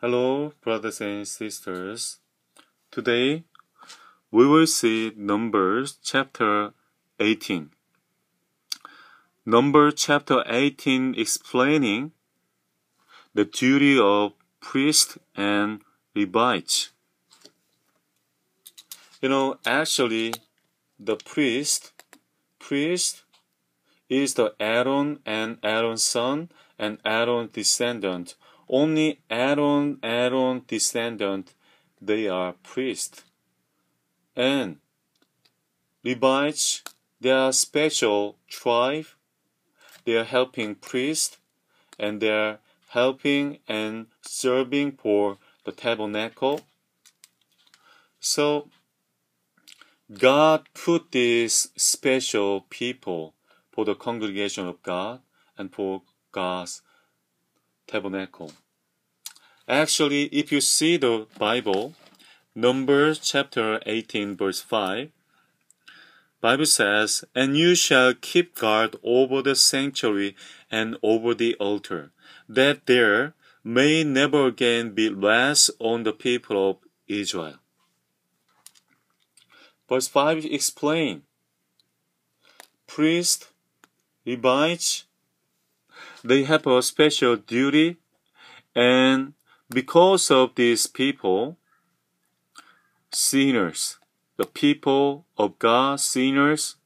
Hello, brothers and sisters. Today we will see Numbers chapter 18. Numbers chapter 18 explaining the duty of priest and Levites. Actually, the priest is the Aaron and Aaron's son and Aaron's descendant. Only Aaron descendant, they are priests. And Levites, they are special tribe. They are helping priests, and they are helping and serving for the tabernacle. So God put these special people for the congregation of God and for God's tabernacle. Actually, if you see the Bible, Numbers chapter 18 verse 5, Bible says, "And you shall keep guard over the sanctuary and over the altar, that there may never again be wrath on the people of Israel." Verse 5 explains, priests, Levites, they have a special duty, and because of these people, sinners, the people of God, sinners,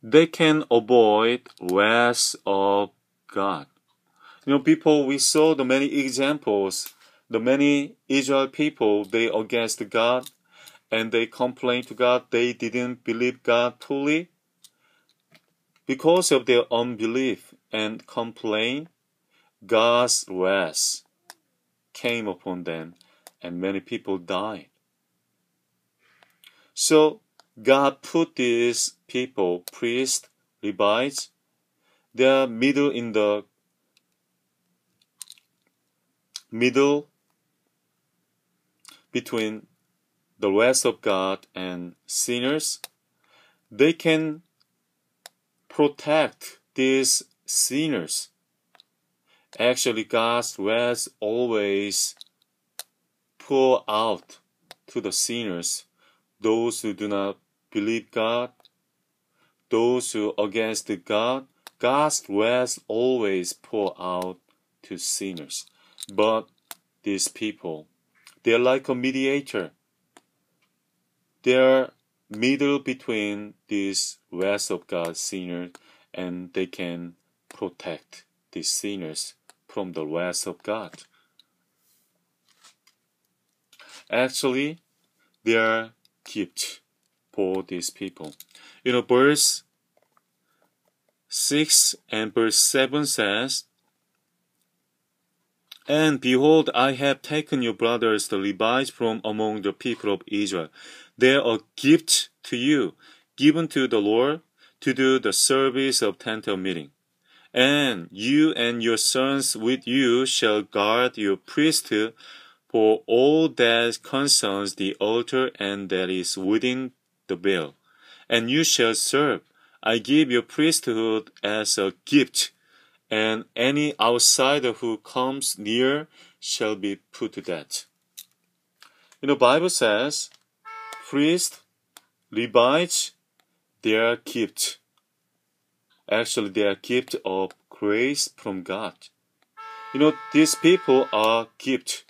they can avoid wrath of God. People, we saw the many examples, the many Israel people, they against God, and they complained to God. They didn't believe God fully. Because of their unbelief and complaint, God's wrath came upon them, and many people died. So God put these people, priests, Levites, they are middle between the wrath of God and sinners. They can protect these sinners. Actually, God's wrath always pour out to the sinners, those who do not believe God, those who are against God. God's wrath always pour out to sinners. But these people, they are like a mediator. They are middle between this wrath of God sinners, and they can protect these sinners from the wrath of God. Actually, they are gift for these people. Verse 6 and verse 7 says, "And behold, I have taken your brothers the Levites from among the people of Israel. They are a gift to you, given to the Lord, to do the service of tent of meeting. And you and your sons with you shall guard your priesthood for all that concerns the altar and that is within the veil. And you shall serve. I give your priesthood as a gift, and any outsider who comes near shall be put to death." Bible says, priests, Levites, they are gift. Actually, they are gift of grace from God. These people are gift.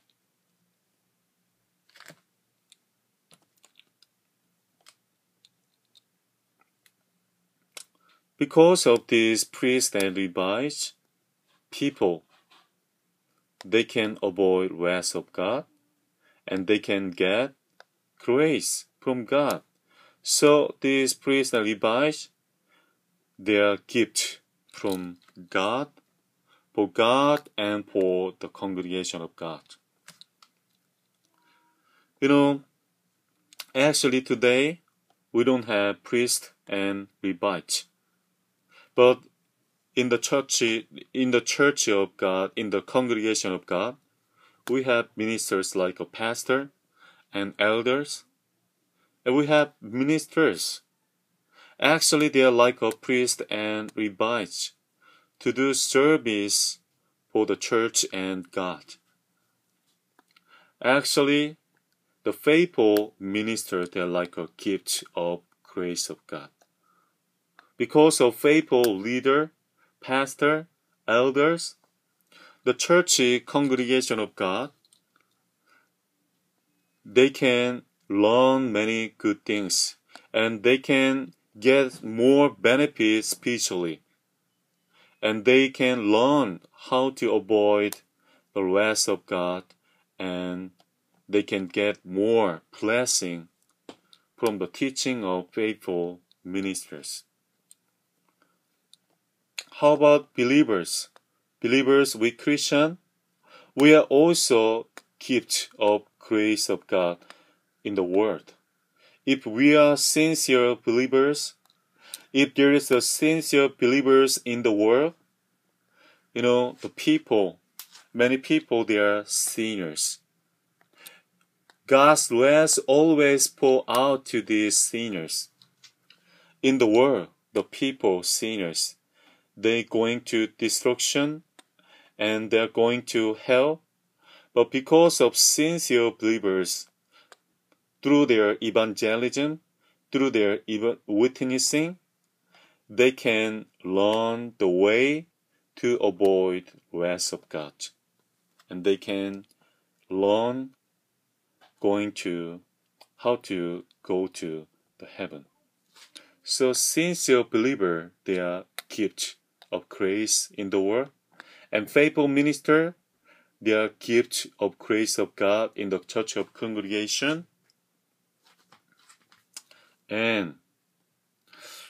Because of these priests and Levites, people, they can avoid wrath of God, and they can get grace from God. So these priests and Levites, they are gift from God, for God and for the congregation of God. Actually today, we don't have priests and Levites. But in the church of God, in the congregation of God, we have ministers like a pastor and elders, and we have ministers. Actually, they are like a priest and Levites to do service for the church and God. Actually, the faithful minister, they're like a gift of grace of God. Because of faithful leader, pastor, elders, the church congregation of God, they can learn many good things and they can get more benefits spiritually. And they can learn how to avoid the wrath of God, and they can get more blessing from the teaching of faithful ministers. How about believers? Believers, we Christian, we are also gift of grace of God in the world. If we are sincere believers, if there is a sincere believers in the world, the people, many people, they are sinners. God's wrath always pour out to these sinners. In the world, the people, sinners, they're going to destruction and they're going to hell. But because of sincere believers, through their evangelism, through their witnessing, they can learn the way to avoid wrath of God. And they can learn how to go to the heaven. So sincere believer, they are gift of grace in the world. And faithful minister, they are gift of grace of God in the church of congregation. And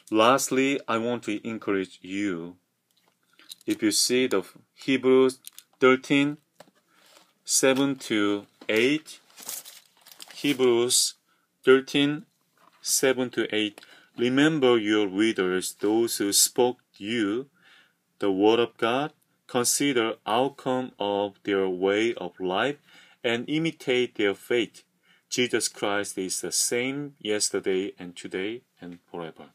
lastly, I want to encourage you. If you see the Hebrews 13, 7 to 8, Hebrews 13, 7 to 8, remember your readers, those who spoke you the word of God, consider outcome of their way of life, and imitate their faith. Jesus Christ is the same yesterday and today and forever.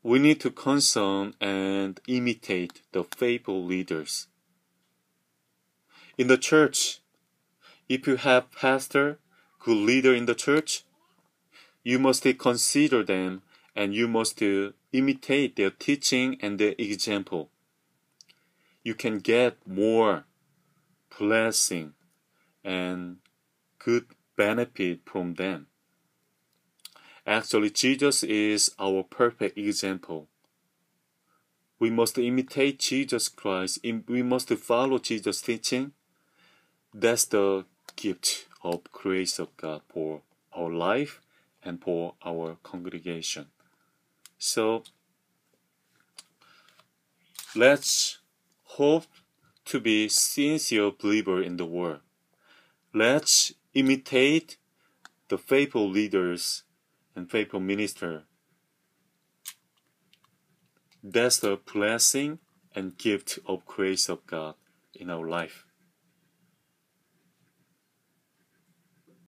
We need to concern and imitate the faithful leaders. In the church, if you have pastor, good leader in the church, you must consider them and you must imitate their teaching and their example. You can get more blessing and good benefit from them. Actually, Jesus is our perfect example. We must imitate Jesus Christ. We must follow Jesus' teaching. That's the gift of grace of God for our life and for our congregation. So, let's hope to be sincere believer in the world. Let's imitate the faithful leaders and faithful minister. That's the blessing and gift of grace of God in our life.